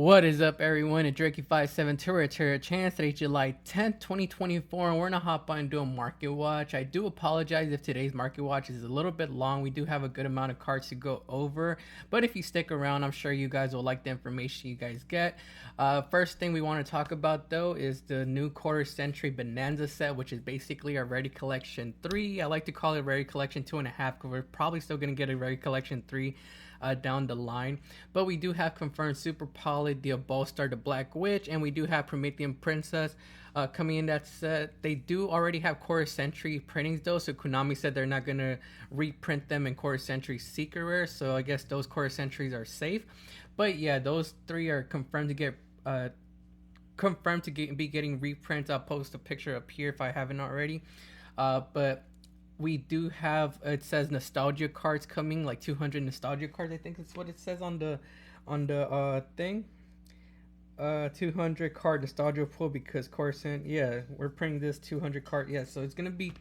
What is up, everyone? It's Drake57 to a chance. Today, July 10th, 2024, and we're gonna hop on and do a market watch. I do apologize if today's market watch is a little bit long. We do have a good amount of cards to go over, but if you stick around, I'm sure you guys will like the information you guys get. First thing we want to talk about, though, is the new quarter century bonanza set, which is basically a Rarity Collection 3. I like to call it Rarity Collection 2.5 because we're probably still gonna get a Rarity Collection 3 down the line, but we do have confirmed Super Poly, the Bolstar, the Black Witch, and we do have Promethean Princess coming in that set. They do already have Quarter Century printings though, so Konami said they're not gonna reprint them in Quarter Century Secret Rare, so I guess those Quarter Centuries are safe. But yeah, those three are confirmed to get be getting reprints. I'll post a picture up here if I haven't already, but we do have, it says nostalgia cards coming, like 200 nostalgia cards, I think is what it says on the thing. 200 card nostalgia pool, because Coruscant, yeah, we're printing this 200 card, yeah, so it's gonna be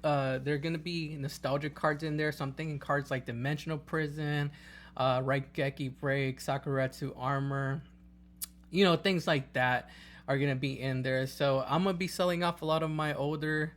they're gonna be nostalgia cards in there, so I'm thinking cards like Dimensional Prison, Raigeki Break, Sakuretsu Armor, you know, things like that are gonna be in there. So I'm gonna be selling off a lot of my older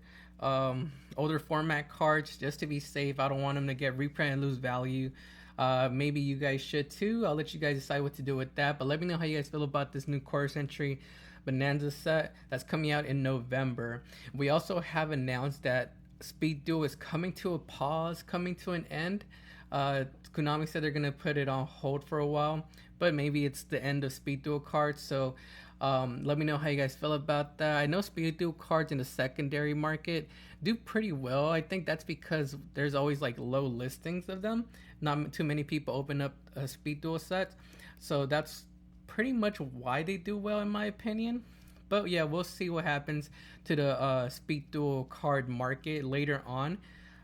format cards just to be safe. I don't want them to get reprinted and lose value. Maybe you guys should too. I'll let you guys decide what to do with that, but let me know how you guys feel about this new quarter century bonanza set that's coming out in November. We also have announced that Speed Duel is coming to a pause, coming to an end. Konami said they're gonna put it on hold for a while, but maybe it's the end of Speed Duel cards. So let me know how you guys feel about that. I know Speed Duel cards in the secondary market do pretty well. I think that's because there's always like low listings of them. Not too many people open up Speed Duel sets, so that's pretty much why they do well in my opinion. But yeah, we'll see what happens to the Speed Duel card market later on.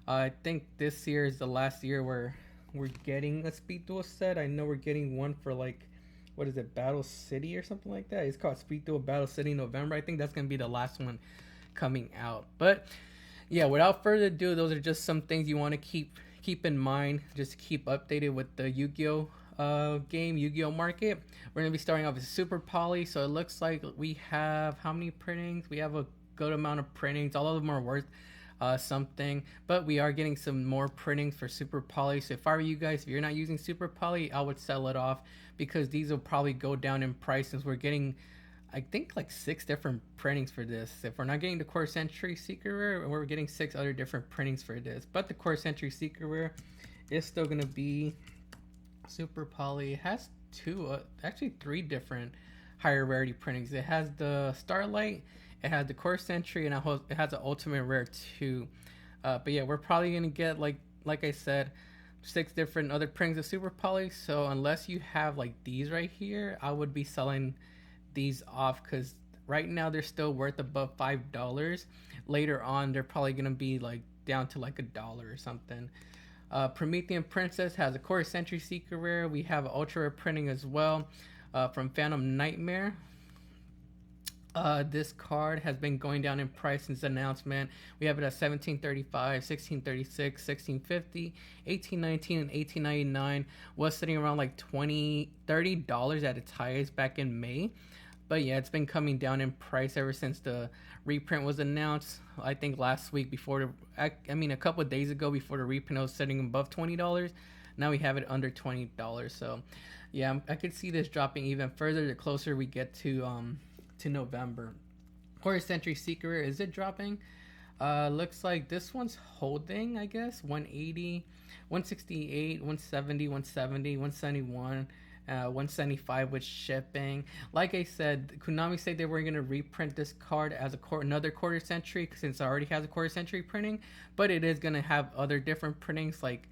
I think this year is the last year where we're getting a Speed Duel set. I know we're getting one for like, what is it, Battle City or something like that. It's called Speed Duel Battle City in November. I think that's gonna be the last one coming out. But yeah, without further ado, those are just some things you want to keep in mind, just to keep updated with the Yu-Gi-Oh game, Yu-Gi-Oh market. We're gonna be starting off with Super Poly. So it looks like we have how many printings? We have a good amount of printings. All of them are worth something, but we are getting some more printings for Super Poly. So if I were you guys, if you're not using Super Poly, I would sell it off, because these will probably go down in price, since we're getting, I think, like 6 different printings for this. If we're not getting the Quarter Century Secret Rare, we're getting 6 other different printings for this. But the Quarter Century Secret Rare is still gonna be Super Poly. It has 2, actually 3 different higher rarity printings. It has the Starlight, it has the Quarter Century, and it has an Ultimate Rare too. But yeah, we're probably gonna get, like I said, 6 different other printings of Super Poly. So unless you have like these right here, I would be selling these off, because right now they're still worth above $5. Later on, they're probably gonna be like down to like $1 or something. Promethean Princess has a Quarter Century Secret Rare. We have an ultra rare printing as well from Phantom Nightmare. This card has been going down in price since the announcement. We have it at $17.35, $16.36, $16.50, $18.19, and $18.99. Was sitting around like $30 at its highest back in May. But yeah, it's been coming down in price ever since the reprint was announced. I think last week a couple of days ago, before the reprint, was sitting above $20. Now we have it under $20. So yeah, I could see this dropping even further the closer we get to November. Quarter Century Secret Rare, is it dropping? Looks like this one's holding, I guess. 180, 168, 170, 170, 171, 175 with shipping. Like I said, Konami said they were going to reprint this card as another Quarter Century, since it already has a Quarter Century printing, but it is going to have other different printings, like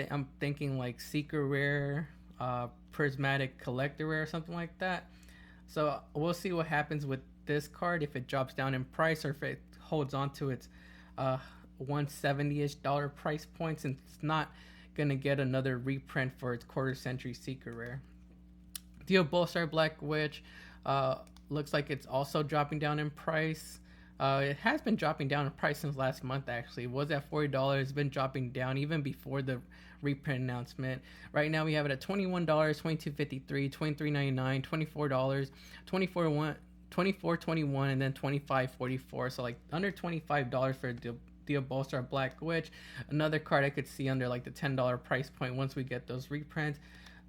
I'm thinking like Secret Rare, Prismatic Collector Rare, or something like that. So we'll see what happens with this card, if it drops down in price, or if it holds on to its $170-ish price point, since it's not gonna get another reprint for its Quarter Century Secret Rare. The Bolstar Black Witch looks like it's also dropping down in price. It has been dropping down in price since last month. Actually, it was at $40. It's been dropping down even before the reprint announcement. Right now we have it at $21, $22.53, $23.99, $24, $24.21, and then $25.44. So like under $25 for the Bolster Black Witch. Another card I could see under like the $10 price point once we get those reprints.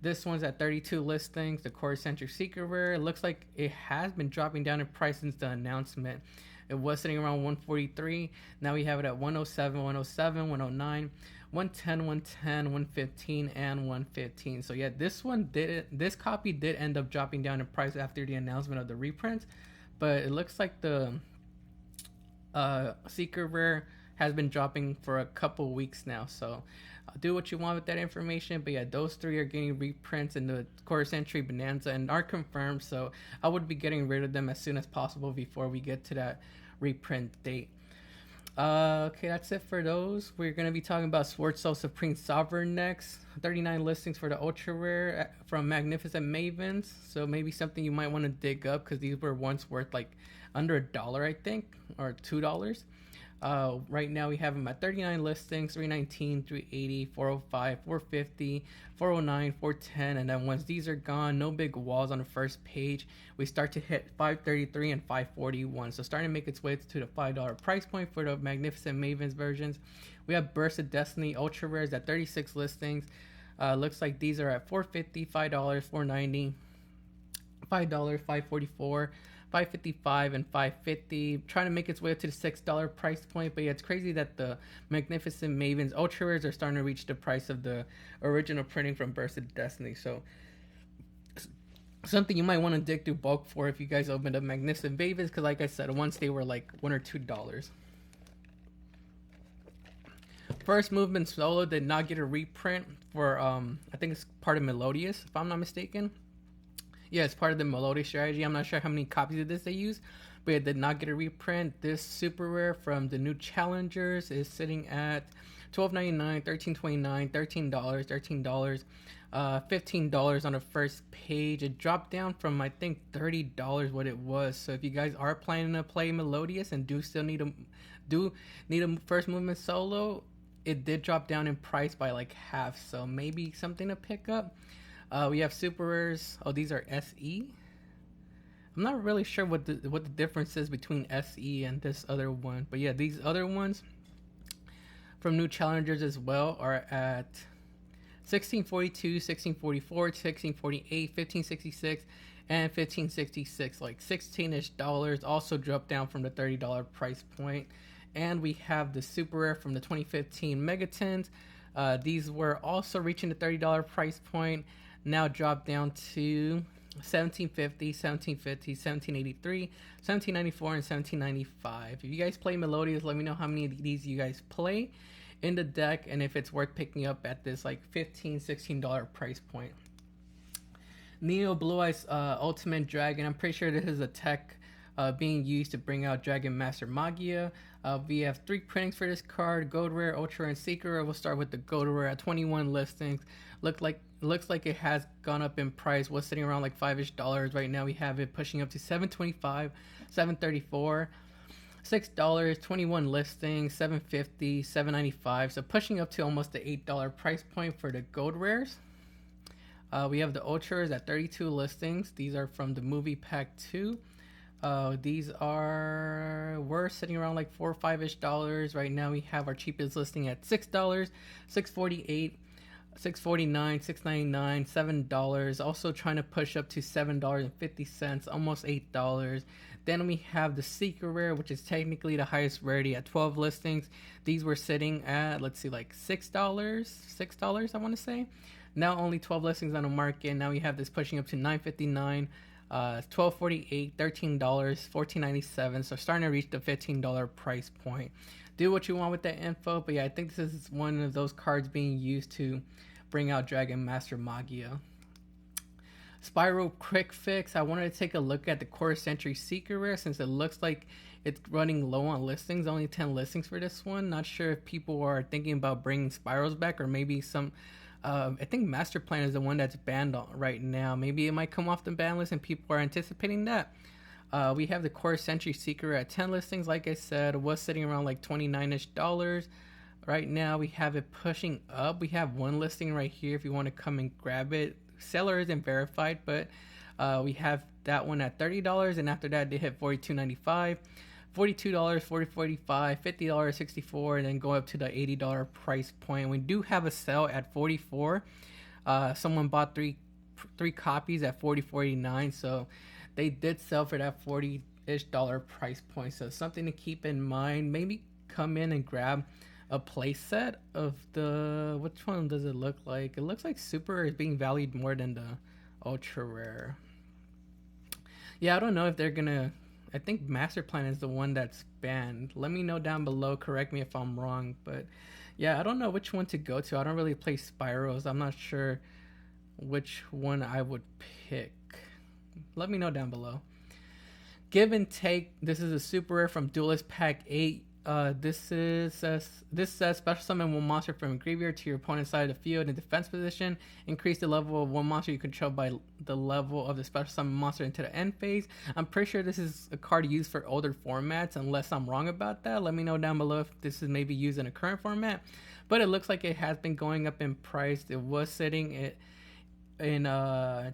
This one's at 32 listings. The Core Century Secret Rare. It looks like it has been dropping down in price since the announcement. It was sitting around 143. Now we have it at 107, 107, 109, 110, 110, 115, and 115. So yeah, this copy did end up dropping down in price after the announcement of the reprints, but it looks like the Secret Rare has been dropping for a couple weeks now. So do what you want with that information, but yeah, those three are getting reprints in the Core Century Bonanza and are confirmed, so I would be getting rid of them as soon as possible before we get to that reprint date. Okay, that's it for those. We're going to be talking about Sword Soul Supreme Sovereign next. 39 listings for the Ultra Rare from Magnificent Mavens, so maybe something you might want to dig up because these were once worth like under $1, I think, or $2. Right now we have them at 39 listings, 319, 380, 405, 450, 409, 410, and then once these are gone, no big walls on the first page, we start to hit 533 and 541. So starting to make its way to the $5 price point for the Magnificent Mavens versions. We have Burst of Destiny Ultra Rares at 36 listings. Looks like these are at $450, $5, $490, $5, $544. $555 and $550, trying to make its way up to the $6 price point. But yeah, it's crazy that the Magnificent Mavens Ultra Rares are starting to reach the price of the original printing from Burst of Destiny. So something you might want to dig through bulk for if you guys opened up Magnificent Mavens, because like I said, once they were like $1 or $2. First Movement Solo did not get a reprint for I think it's part of Melodious, if I'm not mistaken. Yeah, it's part of the Melodious strategy. I'm not sure how many copies of this they use, but it did not get a reprint. This super rare from the new challengers is sitting at $12.99, $13.29, $13, $15 on the first page. It dropped down from I think $30 what it was. So if you guys are planning to play Melodious and do still need a First Movement Solo, it did drop down in price by like half. So maybe something to pick up. We have super rares. Oh, these are SE. I'm not really sure what the difference is between SE and this other one, but yeah, these other ones from new challengers as well are at 1642, 1644, 1648, 1566, and 1566. Like $16ish dollars. Also dropped down from the $30 price point. And we have the super rare from the 2015 Megatons. These were also reaching the $30 price point. Now dropped down to $17.50, $17.50, $17.83, $17.94, and $17.95. If you guys play Melodious, let me know how many of these you guys play in the deck and if it's worth picking up at this like $15, $16 price point. Neo Blue Eyes Ultimate Dragon. I'm pretty sure this is a tech being used to bring out Dragon Master Magia. We have 3 printings for this card: Gold Rare, Ultra, and Secret Rare. We'll start with the Gold Rare at 21 listings. Looks like it has gone up in price. Was sitting around like $5ish. Right now we have it pushing up to $7.25, $7.34, $6, 21 listings, $7.50, $7.95. So pushing up to almost the $8 price point for the Gold Rares. We have the Ultras at 32 listings. These are from the movie pack 2. These were sitting around like $4 or $5ish. Right now we have our cheapest listing at $6, $6.48, $6.49, $6.99, $7. Also trying to push up to $7.50, almost $8. Then we have the Secret Rare, which is technically the highest rarity at 12 listings. These were sitting at, let's see, like $6 I want to say. Now only 12 listings on the market. Now we have this pushing up to $9.59, $12.48, $13, $14.97. So starting to reach the $15 price point. Do what you want with that info, but yeah, I think this is one of those cards being used to bring out Dragon Master Magia. Spyro Quick Fix. I wanted to take a look at the Core Century Secret Rare since it looks like it's running low on listings. Only 10 listings for this one. Not sure if people are thinking about bringing Spyros back or maybe some. I think Master Plan is the one that's banned right now. Maybe it might come off the ban list and people are anticipating that. We have the Core Century Seeker at 10 listings. Like I said, was sitting around like $29-ish. Right now, we have it pushing up. We have one listing right here if you want to come and grab it. Seller isn't verified, but we have that one at $30, and after that, they hit $42.95. $42, $40.45, $50, $64, and then go up to the $80 price point. We do have a sale at $44. Someone bought three copies at $44.89, so they did sell for that $40-ish price point. So something to keep in mind. Maybe come in and grab a playset of the, which one does it look like? It looks like Super is being valued more than the Ultra Rare. Yeah, I don't know if they're gonna, I think Master Plan is the one that's banned. Let me know down below, correct me if I'm wrong, but yeah, I don't know which one to go to. I don't really play Spyros. I'm not sure which one I would pick. Let me know down below. Give and Take. This is a super rare from Duelist Pack 8. This says special summon one monster from graveyard to your opponent's side of the field in defense position. Increase the level of one monster you control by the level of the special summon monster into the end phase. I'm pretty sure this is a card used for older formats, unless I'm wrong about that. Let me know down below if this is maybe used in a current format. But it looks like it has been going up in price. It was sitting in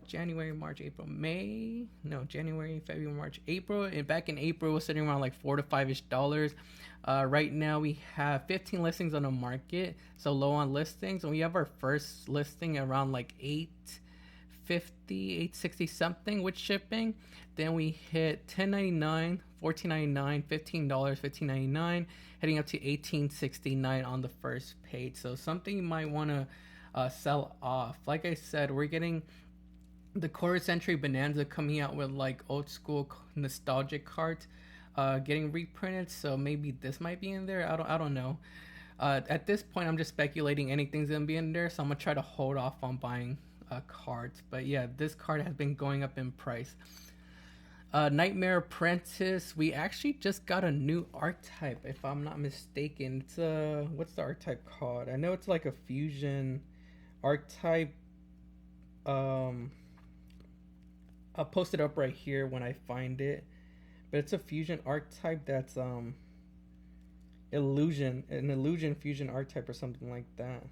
January, March, April, May. No, January, February, March, April. And back in April, it was sitting around like $4 to $5-ish. Right now, we have 15 listings on the market, so low on listings. And we have our first listing around like $850, $860 something with shipping. Then we hit $10.99, $14.99, $15, $15.99, heading up to $18.69 on the first page. So something you might want to sell off. Like I said, we're getting the Quarter Century Bonanza coming out with like old school nostalgic cards getting reprinted, so maybe this might be in there. I don't know. At this point, I'm just speculating anything's gonna be in there, so I'm gonna try to hold off on buying cards. But yeah, this card has been going up in price. Nightmare Apprentice, we actually just got a new archetype, if I'm not mistaken. It's what's the archetype called? I know it's like a fusion archetype. I'll post it up right here when I find it, but it's a fusion archetype that's an illusion fusion archetype or something like that.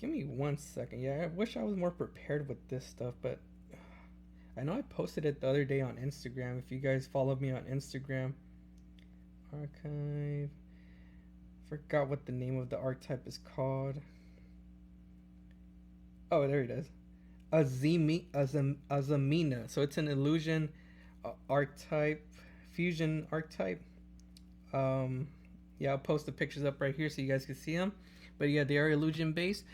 Give me 1 second. Yeah, I wish I was more prepared with this stuff, but I know I posted it the other day on Instagram. If you guys follow me on Instagram, archive, forgot what the name of the archetype is called. Oh, there it is. Azamina. So it's an illusion archetype, fusion archetype. Yeah, I'll post the pictures up right here so you guys can see them. But yeah, they are illusion based.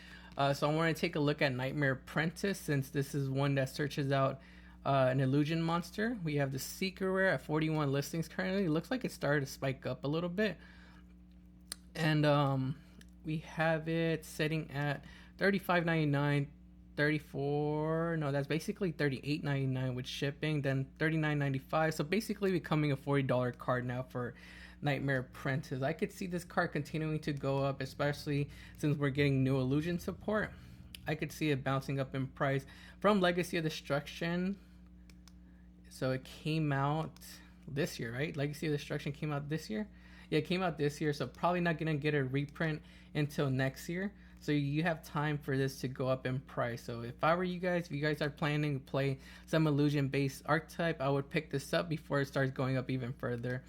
So I want to take a look at Nightmare Apprentice, since this is one that searches out an illusion monster. We have the Seeker Rare at 41 listings currently. It looks like it started to spike up a little bit. And we have it sitting at $35.99, $34, no, that's basically $38.99 with shipping, then $39.95. So basically becoming a $40 card now for Nightmare Apprentice. I could see this card continuing to go up, especially since we're getting new illusion support. I could see it bouncing up in price from Legacy of Destruction. So it came out this year, right? Legacy of Destruction came out this year. Yeah, it came out this year, so probably not gonna get a reprint until next year. So you have time for this to go up in price. So if I were you guys, if you guys are planning to play some illusion-based archetype, I would pick this up before it starts going up even further.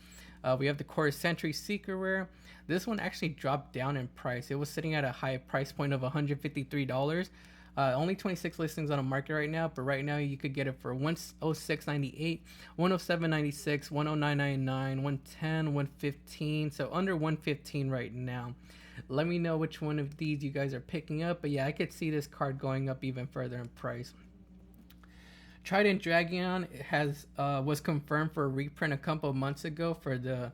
We have the Core Century Seeker Rare. This one actually dropped down in price. It was sitting at a high price point of $153. Only 26 listings on the market right now, but right now you could get it for $106.98, $107.96, $109.99, $110, $115. So under $115 right now. Let me know which one of these you guys are picking up. But yeah, I could see this card going up even further in price. Trident Dragon was confirmed for a reprint a couple of months ago for the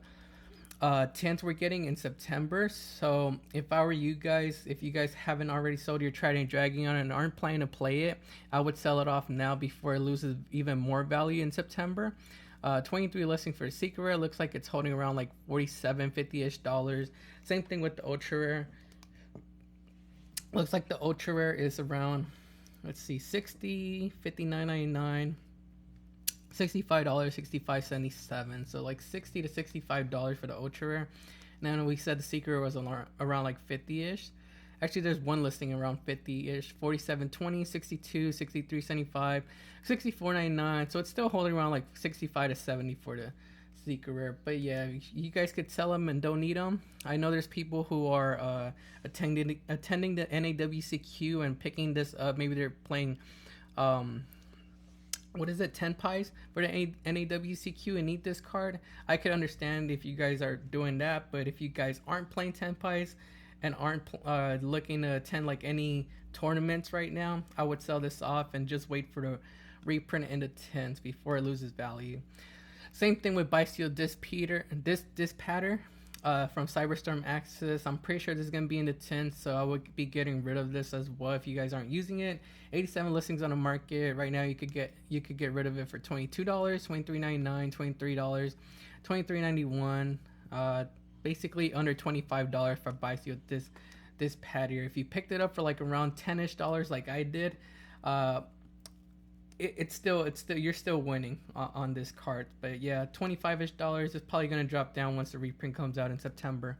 tints we're getting in September. So if I were you guys, if you guys haven't already sold your Trident Dragon and aren't planning to play it, I would sell it off now before it loses even more value in September. 23 listings for the Secret Rare. Looks like it's holding around like $47, $50-ish. Same thing with the Ultra Rare. Looks like the Ultra Rare is around, let's see, $60, $59.99. $65, $65.77. So like $60 to $65 for the ultra rare. And then we said the secret was around like 50-ish. Actually, there's one listing around 50-ish. 47.20, 62, 63.75, 64.99. So it's still holding around like 65 to 70 for the secret rare. But yeah, you guys could sell them and don't need them. I know there's people who are attending the NAWCQ and picking this up. Maybe they're playing what is it, 10 pies for the NAWCQ and need this card. I could understand if you guys are doing that, but if you guys aren't playing 10 pies and aren't looking to attend like any tournaments right now, I would sell this off and just wait for the reprint into 10s before it loses value. Same thing with Bysteel Dispatter from Cyberstorm Axis. I'm pretty sure this is going to be in the 10s, so I would be getting rid of this as well if you guys aren't using it. 87 listings on the market right now. You could get rid of it for $22, $23.99, $23, $23.91. Basically under $25 for Bysteel Dispatter. If you picked it up for like around $10-ish like I did, it's still you're still winning on this card. But yeah, $25-ish is probably going to drop down once the reprint comes out in September.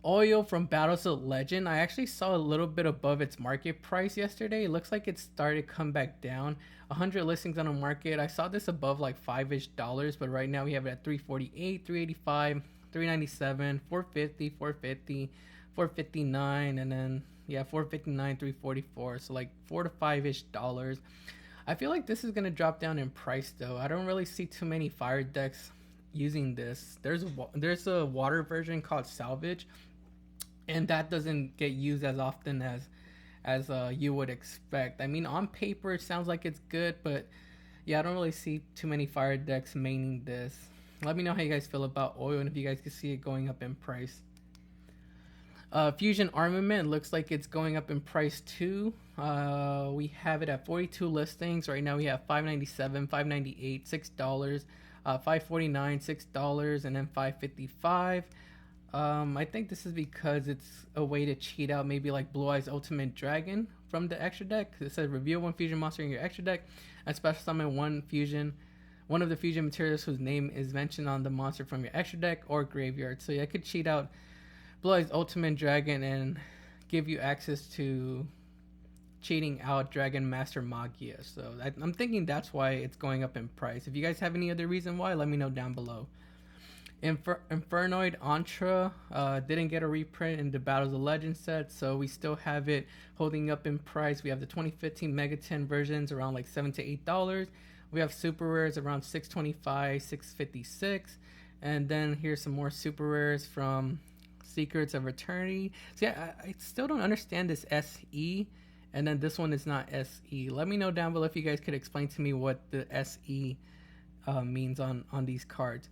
Oil from Battles of Legend, I actually saw a little bit above its market price yesterday. It looks like it started to come back down. 100 listings on the market. I saw this above like $5-ish, but right now we have it at $348, $385, $397, $450, $450, $459, and then yeah, $459, $344. So like $4 to $5-ish. I feel like this is gonna drop down in price though. I don't really see too many fire decks using this. There's a water version called Salvage, and that doesn't get used as often as you would expect. I mean, on paper it sounds like it's good, but yeah, I don't really see too many fire decks maining this. Let me know how you guys feel about oil and if you guys can see it going up in price. Fusion Armament looks like it's going up in price too. We have it at 42 listings right now. We have $5.97, $5.98, $6, $5.49, $6, and then $5.55. I think this is because it's a way to cheat out maybe like Blue Eyes Ultimate Dragon from the extra deck. It says reveal one fusion monster in your extra deck and special summon one of the fusion materials whose name is mentioned on the monster from your extra deck or graveyard. So yeah, I could cheat out Blue Eyes Ultimate Dragon and give you access to cheating out Dragon Master Magia. So I'm thinking that's why it's going up in price. If you guys have any other reason why, let me know down below. Infernoid Entra didn't get a reprint in the Battles of Legends set, so we still have it holding up in price. We have the 2015 Mega 10 versions around like $7 to $8. We have super rares around $625, $656, and then here's some more super rares from Secrets of Eternity. So yeah, I still don't understand this SE, and then this one is not SE. Let me know down below if you guys could explain to me what the SE means on these cards.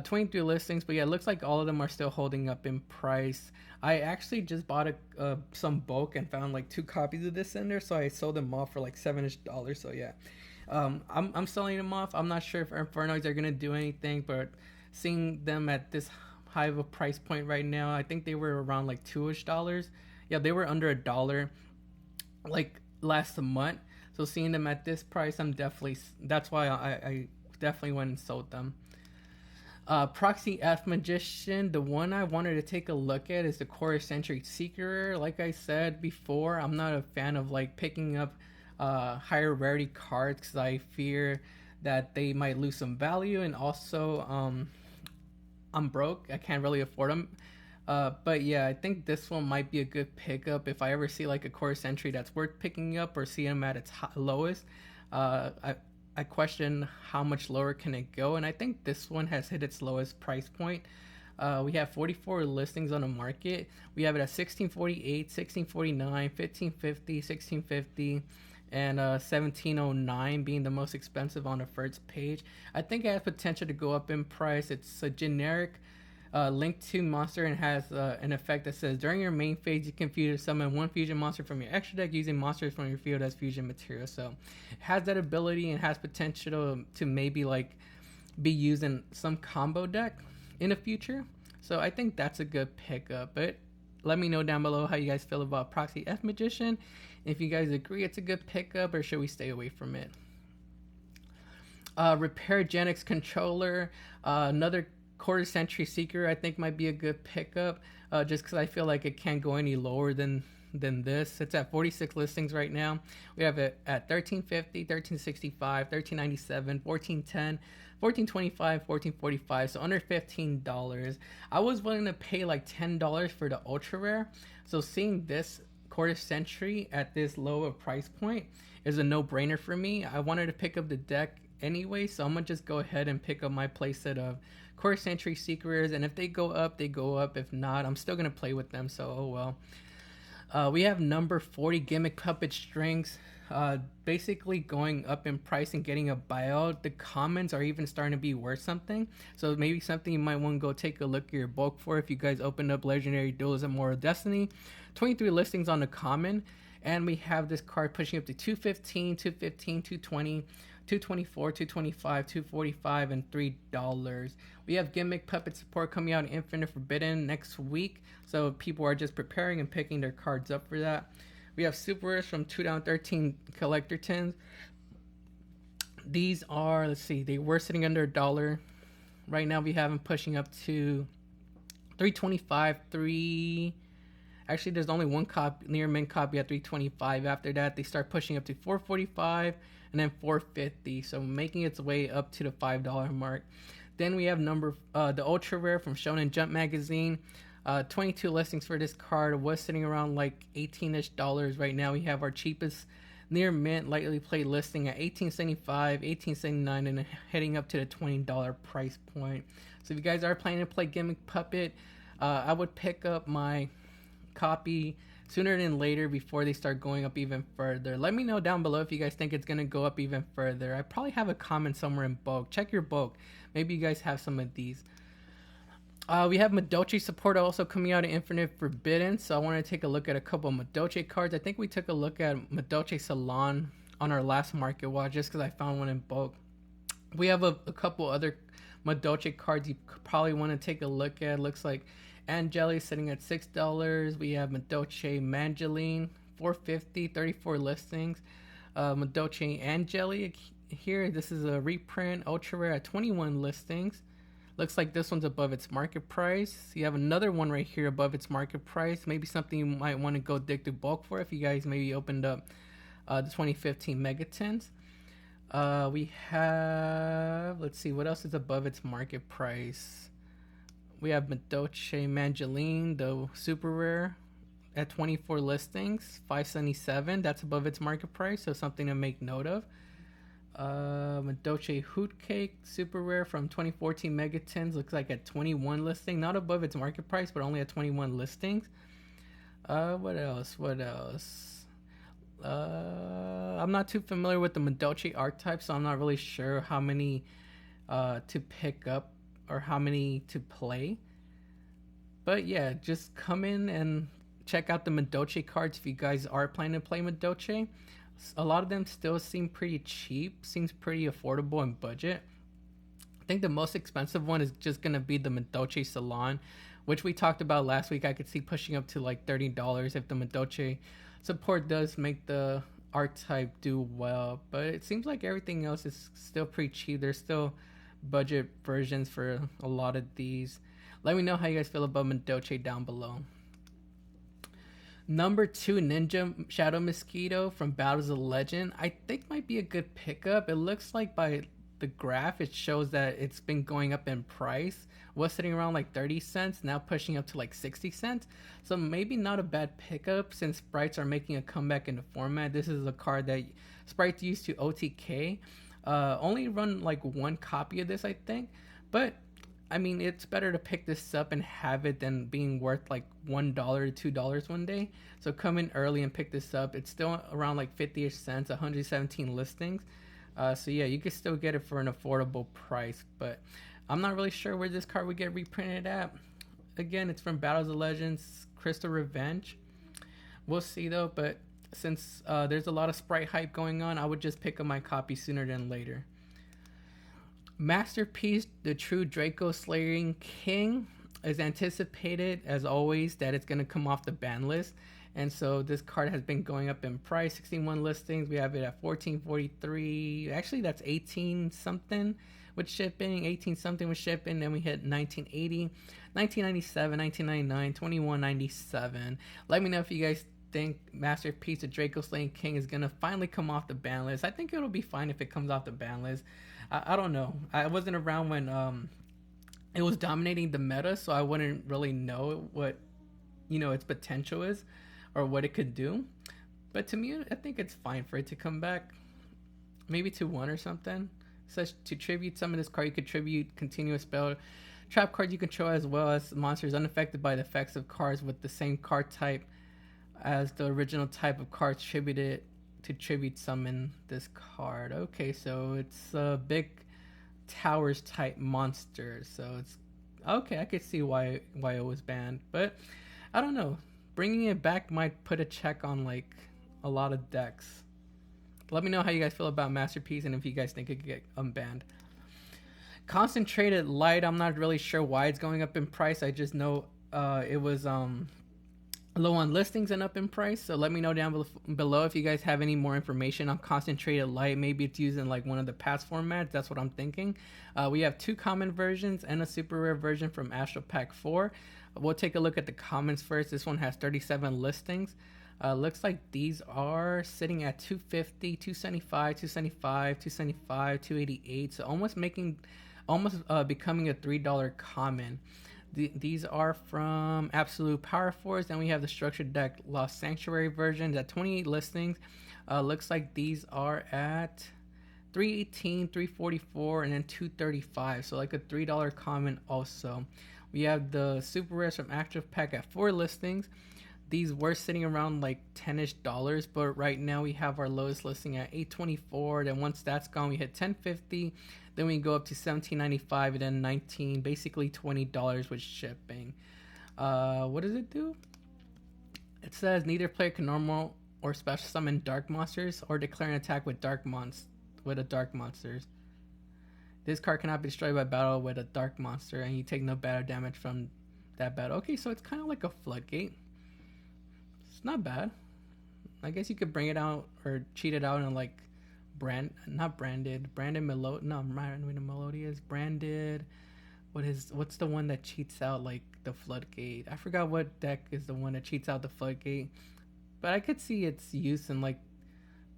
23 listings, but yeah, it looks like all of them are still holding up in price. I actually just bought some bulk and found like 2 copies of this in there, so I sold them off for like $7-ish. So yeah, I'm selling them off. I'm not sure if Infernoids are gonna do anything, but seeing them at this high of a price point right now, I think they were around like $2-ish. Yeah, they were under $1 like last month. So seeing them at this price, that's why I definitely went and sold them. Proxy F Magician, the one I wanted to take a look at is the Core Eccentric Seeker. Like I said before, I'm not a fan of like picking up higher rarity cards because I fear that they might lose some value, and also I'm broke, I can't really afford them. But yeah, I think this one might be a good pickup if I ever see like a Core Sentry that's worth picking up or see them at its lowest. I question how much lower can it go, and I think this one has hit its lowest price point. We have 44 listings on the market. We have it at $16.48, $16.49, $15.50, $16.50, and $17.09 being the most expensive on the first page. I think it has potential to go up in price. It's a generic linked to monster and has an effect that says during your main phase you can fusion summon one fusion monster from your extra deck using monsters from your field as fusion material. So it has that ability and has potential to maybe like be used in some combo deck in the future. So I think that's a good pickup. But let me know down below how you guys feel about Proxy F Magician. If you guys agree it's a good pickup or should we stay away from it. Repairgenics Controller, another quarter century seeker I think might be a good pickup, just because I feel like it can't go any lower than this. It's at 46 listings right now. We have it at 1350, 1365, 1397, 1410, 1425, 1445, so under $15. I was willing to pay like $10 for the ultra rare, so seeing this quarter century at this low of price point is a no-brainer for me. I wanted to pick up the deck anyway, so I'm gonna just go ahead and pick up my playset of quarter century seekers, and if they go up, they go up. If not, I'm still gonna play with them, so oh well. We have number 40 gimmick puppet strings, basically going up in price and getting a buyout. The comments are even starting to be worth something, so maybe something you might want to go take a look at your bulk for if you guys opened up Legendary Dualism Mortal Destiny. 23 listings on the common, and we have this card pushing up to 215, 215, 220, 224, 225, 245, and $3. We have gimmick puppet support coming out in Infinite Forbidden next week, so people are just preparing and picking their cards up for that. We have super rares from 2 down 13 collector tins. These are, let's see, they were sitting under $1. Right now we have them pushing up to 325, actually there's only one copy, near mint copy at 325. After that they start pushing up to 445 and then 450, so making its way up to the $5 mark. Then we have the ultra rare from Shonen Jump magazine. 22 listings for this card, was sitting around like $18ish. Right now we have our cheapest near mint lightly played listing at $18.75, $18.79, and heading up to the $20 price point. So if you guys are planning to play gimmick puppet, I would pick up my copy sooner than later before they start going up even further. Let me know down below if you guys think it's gonna go up even further. I probably have a comment somewhere in bulk. Check your bulk. Maybe you guys have some of these. We have Madochi support also coming out in Infinite Forbidden, so I want to take a look at a couple of Madochi cards. I think we took a look at Madochi Salon on our last market watch just because I found one in bulk. We have a couple other Madochi cards you probably want to take a look at. Looks like Angeli sitting at $6. We have Madochi Mangeline, $4.50, 34 listings. Madochi Angeli here, this is a reprint, ultra rare at 21 listings. Looks like this one's above its market price. You have another one right here above its market price. Maybe something you might want to go dig through bulk for if you guys maybe opened up the 2015 Megatins. We have, let's see, what else is above its market price? We have Madochi Mangeline, the super rare, at 24 listings, $5.77. That's above its market price, so something to make note of. Madochi Hoot Cake super rare from 2014 Megatins, looks like at 21 listing, not above its market price but only at 21 listings. What else I'm not too familiar with the Madochi archetype, so I'm not really sure how many to pick up or how many to play, but yeah, just come in and check out the Madochi cards if you guys are planning to play Madochi. A lot of them still seem pretty cheap, seems pretty affordable and budget. I think the most expensive one is just going to be the Madochi Salon, which we talked about last week. I could see pushing up to like $30 if the Madochi support does make the art type do well. But it seems like everything else is still pretty cheap. There's still budget versions for a lot of these. Let me know how you guys feel about Madochi down below. Number 2, Ninja Shadow Mosquito from Battles of Legend. I think might be a good pickup. It looks like by the graph it shows that it's been going up in price. Was sitting around like 30 cents, now pushing up to like 60 cents. So maybe not a bad pickup since sprites are making a comeback in the format. This is a card that sprites used to OTK. Only run like one copy of this, I think. But I mean, it's better to pick this up and have it than being worth like $1 to $2 one day. So come in early and pick this up. It's still around like 50-ish cents, 117 listings. So yeah, you can still get it for an affordable price. But I'm not really sure where this card would get reprinted at. Again, it's from Battles of Legends, Crystal Revenge. We'll see though. But since there's a lot of sprite hype going on, I would just pick up my copy sooner than later. Masterpiece, the True Draco Slaying King. is anticipated, as always, that it's going to come off the ban list. And so this card has been going up in price. 61 listings. We have it at 1443. Actually, that's 18 something with shipping. 18 something with shipping. Then we hit 1980, 1997, 1999, 2197. Let me know if you guys think Masterpiece of Draco Slaying King is gonna finally come off the ban list. I think it'll be fine if it comes off the ban list. I don't know. I wasn't around when it was dominating the meta, so I wouldn't really know what its potential is or what it could do. But to me, I think it's fine for it to come back. Maybe to 1 or something. Such to tribute some of this card, you could tribute continuous spell trap cards you control, as well as monsters unaffected by the effects of cards with the same card type as the original type of cards tributed to tribute summon this card. Okay, so it's a big towers type monster, so it's okay. I could see why it was banned, but I don't know. Bringing it back might put a check on like a lot of decks. Let me know how you guys feel about Masterpiece and if you guys think it could get unbanned. Concentrated Light, I'm not really sure why it's going up in price. I just know it was low on listings and up in price. So let me know down below if you guys have any more information on Concentrated Light. Maybe it's using like one of the past formats. That's what I'm thinking. We have 2 common versions and a super rare version from Astral Pack 4. We'll take a look at the commons first. This one has 37 listings. Looks like these are sitting at 250, 275, 275, 275, 288. So almost becoming a $3 common. These are from Absolute Power Force. Then we have the Structured Deck Lost Sanctuary version at 28 listings. Looks like these are at 318, 344, and then 235. So like a $3 common also. We have the Super Rares from Active Pack at 4 listings. These were sitting around like $10-ish, but right now we have our lowest listing at $824. Then once that's gone, we hit $10.50. Then we go up to $17.95 and then $19, basically $20 with shipping. What does it do? It says neither player can normal or special summon dark monsters or declare an attack with dark monsters. This card cannot be destroyed by battle with a dark monster, and you take no battle damage from that battle. Okay, so it's kind of like a floodgate. It's not bad. I guess you could bring it out or cheat it out and like branded Melodious branded. What's the one that cheats out like the floodgate? I forgot what deck is the one that cheats out the floodgate, but I could see its use in like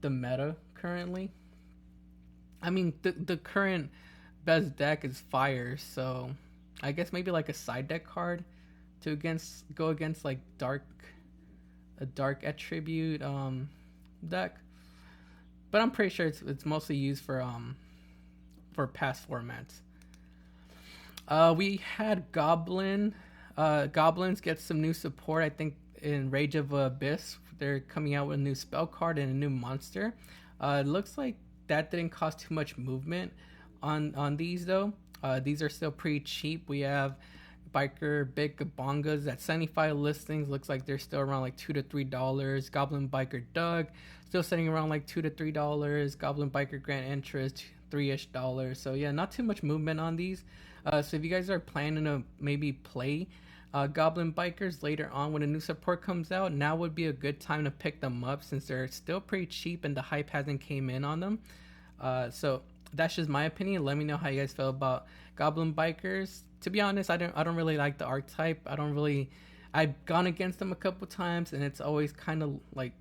the meta currently. I mean, the current best deck is Fire, so I guess maybe like a side deck card to go against like a dark attribute deck. But I'm pretty sure it's mostly used for past formats. We had Goblins get some new support. I think in Rage of Abyss they're coming out with a new spell card and a new monster. It looks like that didn't cost too much movement on these though. These are still pretty cheap. We have Biker Big Bongas at 75 listings. Looks like they're still around like $2 to $3. Goblin Biker Doug still sitting around like $2 to $3. Goblin Biker Grand Interest $3-ish. So yeah, not too much movement on these. So if you guys are planning to maybe play Goblin Bikers later on when a new support comes out, now would be a good time to pick them up since they're still pretty cheap and the hype hasn't came in on them. So that's just my opinion. Let me know how you guys feel about Goblin Bikers. To be honest, I don't really like the archetype. I've gone against them a couple times and it's always kind of like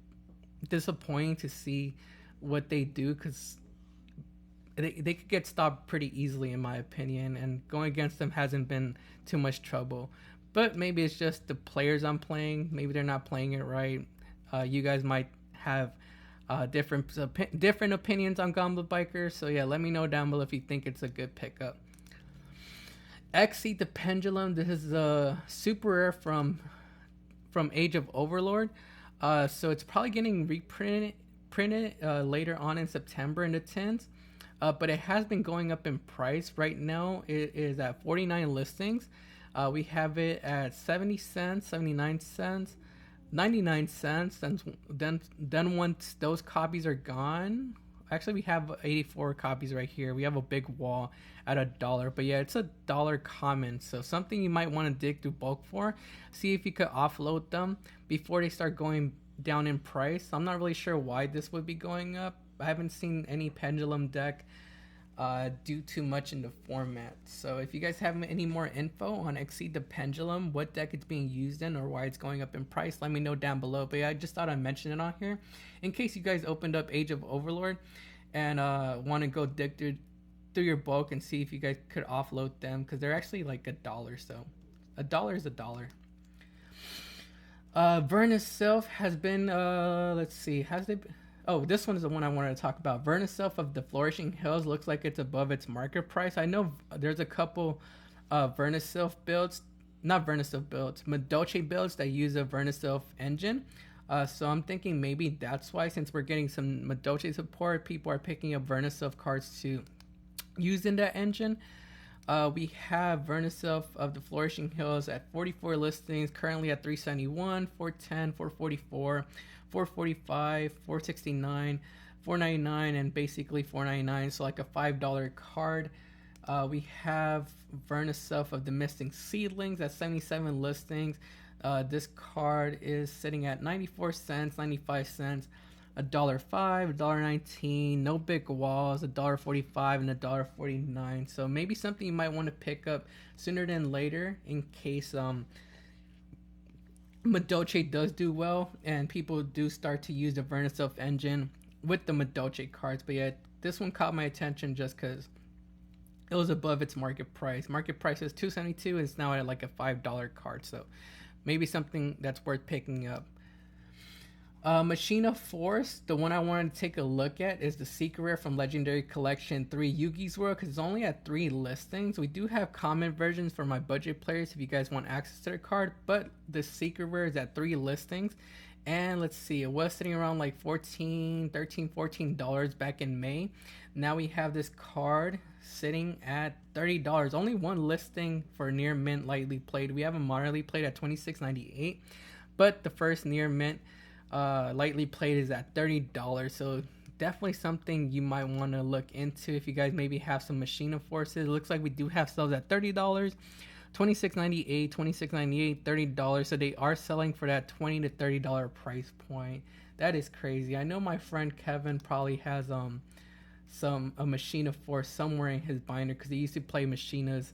disappointing to see what they do because they could get stopped pretty easily in my opinion, and going against them hasn't been too much trouble. But maybe it's just the players I'm playing. Maybe they're not playing it right. You guys might have different opinions on Goblin Bikers. So yeah, let me know down below if you think it's a good pickup. Exceed the Pendulum. This is a super rare from Age of Overlord. So it's probably getting printed later on in September in the 10s. But it has been going up in price. Right now it is at 49 listings. We have it at 70 cents, 79 cents, 99 cents. And then once those copies are gone, Actually, we have 84 copies right here. We have a big wall at $1, but yeah, it's $1 common. So something you might want to dig through bulk for. See if you could offload them before they start going down in price. I'm not really sure why this would be going up. I haven't seen any Pendulum deck do too much in the format. So if you guys have any more info on Exceed the Pendulum, what deck it's being used in, or why it's going up in price, let me know down below. But yeah, I just thought I'd mention it on here in case you guys opened up Age of Overlord and want to go dig through your bulk and see if you guys could offload them, because they're actually like $1. So $1 is $1. Veris Self has been let's see, has they been... Oh, this one is the one I wanted to talk about. Veris Self of the Flourishing Hills looks like it's above its market price. I know there's a couple Veris Self builds, not Veris Self builds, Madolche builds that use a Veris Self engine. So I'm thinking maybe that's why, since we're getting some Madolche support, people are picking up Veris Self cards to use in that engine. We have Veris Self of the Flourishing Hills at 44 listings, currently at 371, 410, 444, 445, 469, 499, and basically 499. So like a $5 card. We have Veris Self of the Missing Seedlings at 77 listings. This card is sitting at 94 cents, 95 cents, $1.05, $1.19, no big walls, $1.45, and $1.49. So maybe something you might want to pick up sooner than later in case Madolche does do well and people do start to use the Veris Self engine with the Madolche cards. But yeah, this one caught my attention just because it was above its market price. Market price is $2.72 and it's now at like a $5 card. So maybe something that's worth picking up. Machina Force, the one I wanted to take a look at, is the Secret Rare from Legendary Collection 3 Yugi's World, because it's only at 3 listings. We do have common versions for my budget players if you guys want access to the card, but the Secret Rare is at 3 listings. And let's see, it was sitting around like $14 back in May. Now we have this card sitting at $30. Only one listing for near mint lightly played. We have a moderately played at $26.98, but the first near mint lightly played is at $30. So definitely something you might want to look into if you guys maybe have some Machina Forces. It looks like we do have sales at $30, $26.98, $26.98, $30. So they are selling for that $20 to $30 price point. That is crazy. I know my friend Kevin probably has a Machina Force somewhere in his binder because he used to play Machinas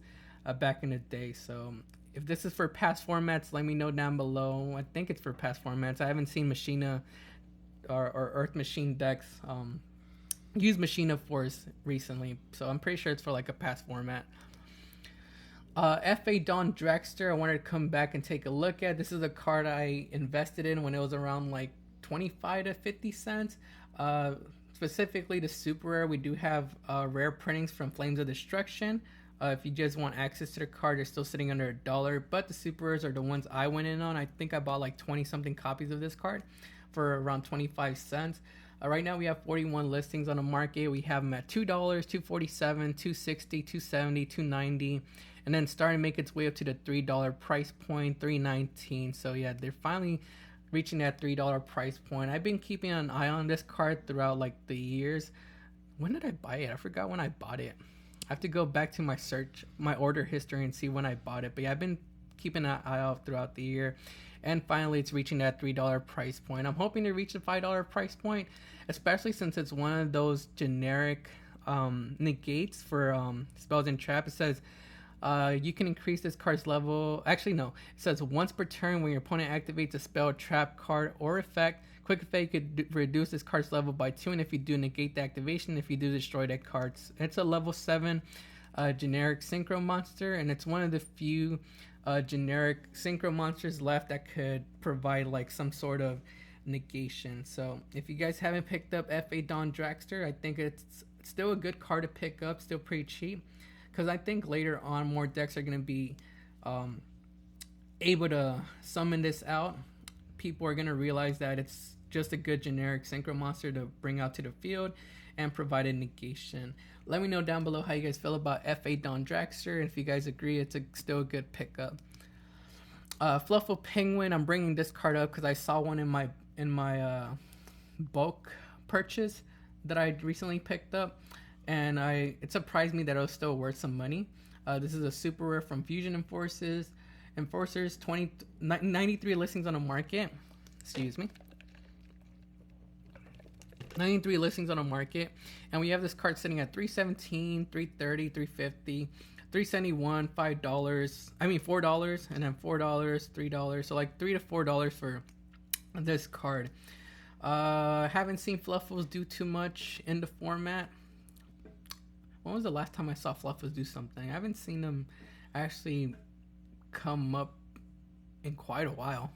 back in the day. So if this is for past formats, let me know down below. I think it's for past formats. I haven't seen Machina or Earth Machine decks use Machina Force recently, so I'm pretty sure it's for like a past format. FA Dawn Draxer, I wanted to come back and take a look at. This is a card I invested in when it was around like 25 to 50 cents. Specifically the super rare, we do have rare printings from Flames of Destruction. If you just want access to the card, they're still sitting under $1, but the super rares are the ones I went in on. I think I bought like 20 something copies of this card for around 25 cents. Right now we have 41 listings on the market. We have them at $2, $2.47, $2.60, $2.70, $2.90, and then starting to make its way up to the $3 price point, $3.19. So yeah, they're finally reaching that $3 price point. I've been keeping an eye on this card throughout like the years. When did I buy it? I forgot when I bought it. I have to go back to my order history and see when I bought it. But yeah, I've been keeping an eye out throughout the year. And finally, it's reaching that $3 price point. I'm hoping to reach the $5 price point, especially since it's one of those generic negates for spells and traps. It says you can increase this card's level. Actually, no. It says once per turn when your opponent activates a spell, trap, card, or effect, quick effect, you could reduce this card's level by 2, and if you do, negate the activation. If you do, destroy that card. It's a level 7 generic synchro monster, and it's one of the few generic synchro monsters left that could provide like some sort of negation. So if you guys haven't picked up FA Dawn Draxer, I think it's still a good card to pick up, still pretty cheap, because I think later on more decks are going to be able to summon this out. People are going to realize that it's just a good generic synchro monster to bring out to the field and provide a negation. Let me know down below how you guys feel about FA Dawn Draxer, and if you guys agree it's still a good pickup. Fluffle Penguin, I'm bringing this card up because I saw one in my bulk purchase that I recently picked up, and it surprised me that it was still worth some money. This is a super rare from Fusion Enforcers, 93 listings on the market. Excuse me. 93 listings on the market, and we have this card sitting at $317, $330, $350, $371, $5. I mean $4, and then $4, $3. So like $3 to $4 for this card. Haven't seen Fluffles do too much in the format. When was the last time I saw Fluffles do something? I haven't seen them actually come up in quite a while.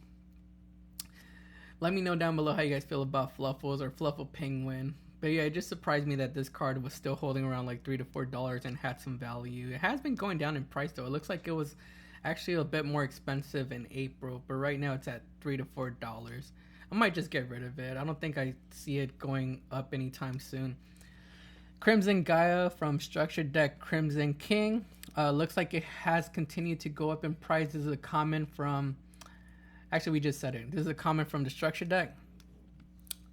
Let me know down below how you guys feel about Fluffles or Fluffle Penguin. But yeah, it just surprised me that this card was still holding around like $3 to $4 and had some value. It has been going down in price though. It looks like it was actually a bit more expensive in April, but right now it's at $3 to $4. I might just get rid of it. I don't think I see it going up anytime soon. Crimson Gaia from Structured Deck Crimson King. Looks like it has continued to go up in price. This is a comment from... Actually, we just said it. This is a comment from the Structure Deck.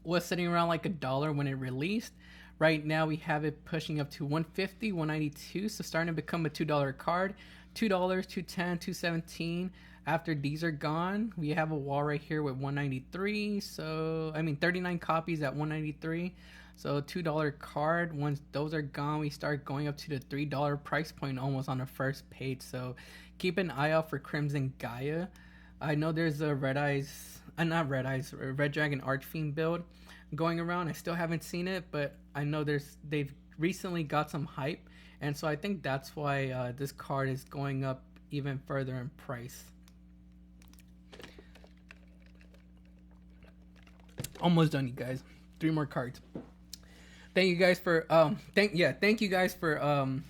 Was sitting around like $1 when it released. Right now, we have it pushing up to $150, $192. So starting to become a $2 card. $2, $2.10, $2.17. After these are gone, we have a wall right here with $193. So, I mean, 39 copies at $193. So $2 card. Once those are gone, we start going up to the $3 price point almost on the first page. So keep an eye out for Crimson Gaia. I know there's a Red Dragon Archfiend build going around. I still haven't seen it, but I know they've recently got some hype, and so I think that's why this card is going up even further in price. Almost done, you guys. 3 more cards. Thank you guys for thank you guys for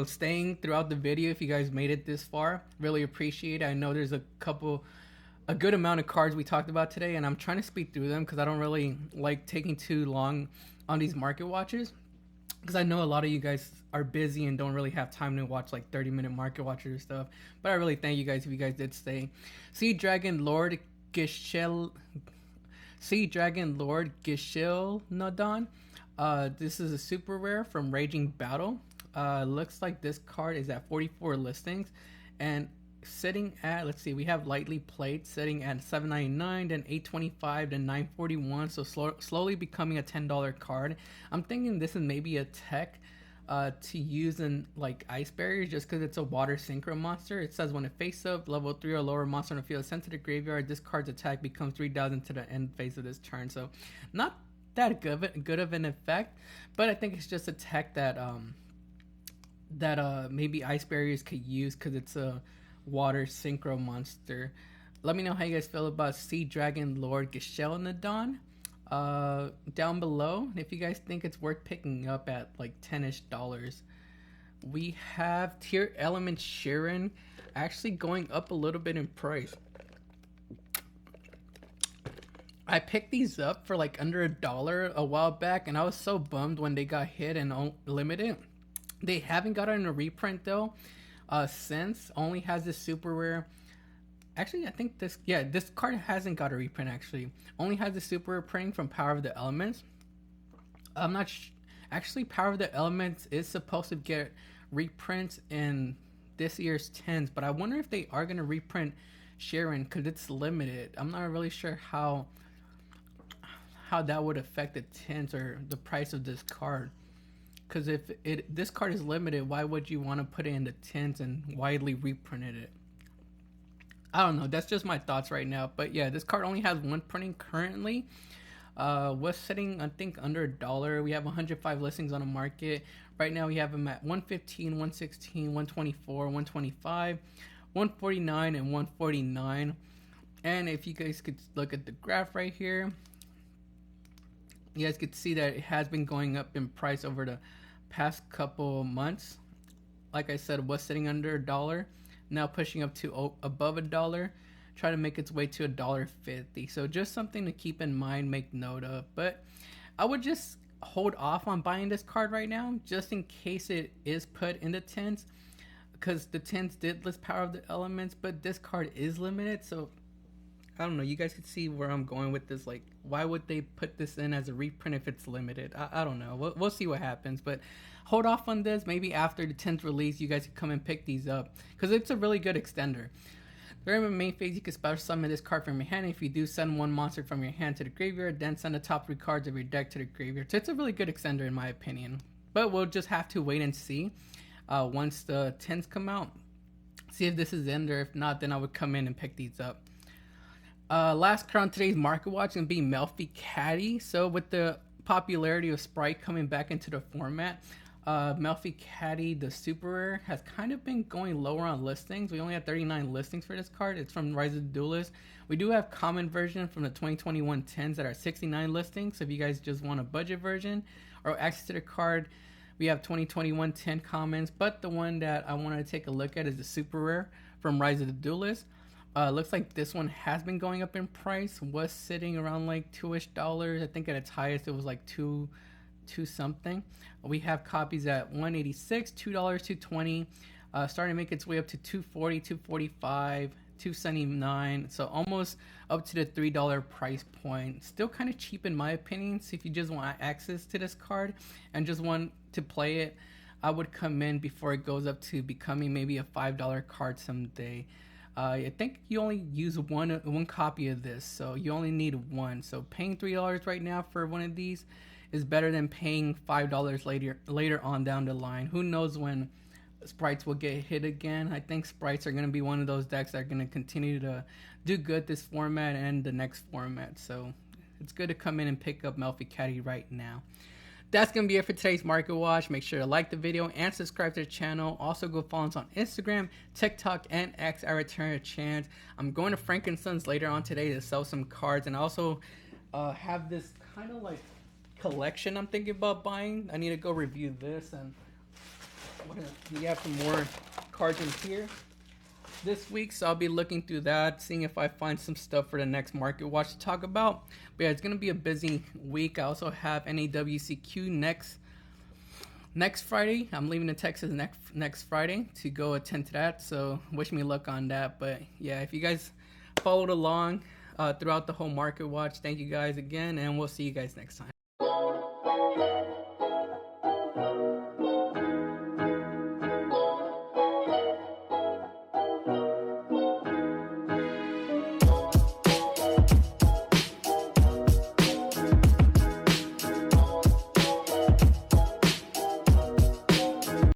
staying throughout the video. If you guys made it this far, really appreciate it. I know there's a good amount of cards we talked about today, and I'm trying to speed through them because I don't really like taking too long on these market watches, because I know a lot of you guys are busy and don't really have time to watch like 30-minute market watches or stuff. But I really thank you guys if you guys did stay. Sea Dragon Lord Gishelle Nodon. This is a super rare from Raging Battle. Looks like this card is at 44 listings, and sitting at, let's see, we have Lightly Played sitting at $7.99, then $8.25, then $9.41. So slowly becoming a $10 card. I'm thinking this is maybe a tech to use in like ice barriers, just because it's a water synchro monster. It says when it face up, level 3 or lower monster on the field sent to the graveyard, this card's attack becomes 3,000 to the end phase of this turn. So not that good of an effect, but I think it's just a tech that maybe ice barriers could use because it's a water synchro monster. Let me know how you guys feel about Sea Dragon Lord Gishelle Nadon down below, if you guys think it's worth picking up at like $10-ish. We have Tier Element Sheron actually going up a little bit in price. I picked these up for like under $1 a while back, and I was so bummed when they got hit and limited. They haven't got it in a reprint though since. Only has this super rare. Actually, I think this card hasn't got a reprint actually. Only has the super rare printing from Power of the Elements. I'm not actually, Power of the Elements is supposed to get reprints in this year's 10s, but I wonder if they are going to reprint Sheron because it's limited. I'm not really sure how that would affect the 10s or the price of this card. Because if this card is limited, why would you want to put it in the 10s and widely reprinted it? I don't know. That's just my thoughts right now. But yeah, this card only has one printing currently. Was sitting, I think, under $1. We have 105 listings on the market. Right now we have them at 115, 116, 124, 125, 149, and 149. And if you guys could look at the graph right here, you guys could see that it has been going up in price over the past couple months. Like I said, was sitting under $1, now pushing up to above $1, try to make its way to $1.50. So just something to keep in mind, make note of. But I would just hold off on buying this card right now, just in case it is put in the 10s, because the 10s did list Power of the Elements, but this card is limited, so I don't know. You guys can see where I'm going with this. Like, why would they put this in as a reprint if it's limited? I don't know. We'll see what happens. But hold off on this. Maybe after the 10th release, you guys can come and pick these up. Because it's a really good extender. During the main phase, you can special summon this card from your hand. If you do, send one monster from your hand to the graveyard. Then send the top 3 cards of your deck to the graveyard. So it's a really good extender in my opinion. But we'll just have to wait and see once the 10s come out. See if this is in there. If not, then I would come in and pick these up. Last card on today's market watch is going to be Melie Caddy. So with the popularity of Sprite coming back into the format, Melie Caddy, the super rare, has kind of been going lower on listings. We only have 39 listings for this card. It's from Rise of the Duelist. We do have common version from the 2021 10s that are 69 listings. So if you guys just want a budget version or access to the card, we have 2021 10 commons. But the one that I wanted to take a look at is the super rare from Rise of the Duelist. Looks like this one has been going up in price. Was sitting around like $2-ish. I think at its highest it was like two something. We have copies at $186, $2, $220, starting to make its way up to $240, $245, $279. So almost up to the $3 price point. Still kind of cheap in my opinion. So if you just want access to this card and just want to play it, I would come in before it goes up to becoming maybe a $5 card someday. I think you only use one copy of this, so you only need one. So paying $3 right now for one of these is better than paying $5 later on down the line. Who knows when sprites will get hit again. I think sprites are going to be one of those decks that are going to continue to do good this format and the next format. So it's good to come in and pick up Melie Caddy right now. That's going to be it for today's Market Watch. Make sure to like the video and subscribe to the channel. Also go follow us on Instagram, TikTok, and X at Return a Chance. I'm going to Frankenstein's later on today to sell some cards. And I also have this kind of like collection I'm thinking about buying. I need to go review this. And we have some more cards in here this week, so I'll be looking through that, seeing if I find some stuff for the next Market Watch to talk about. But yeah, it's gonna be a busy week. I also have NAWCQ next Friday. I'm leaving to Texas next Friday to go attend to that, so wish me luck on that. But yeah, if you guys followed along throughout the whole Market Watch, thank you guys again, and we'll see you guys next time.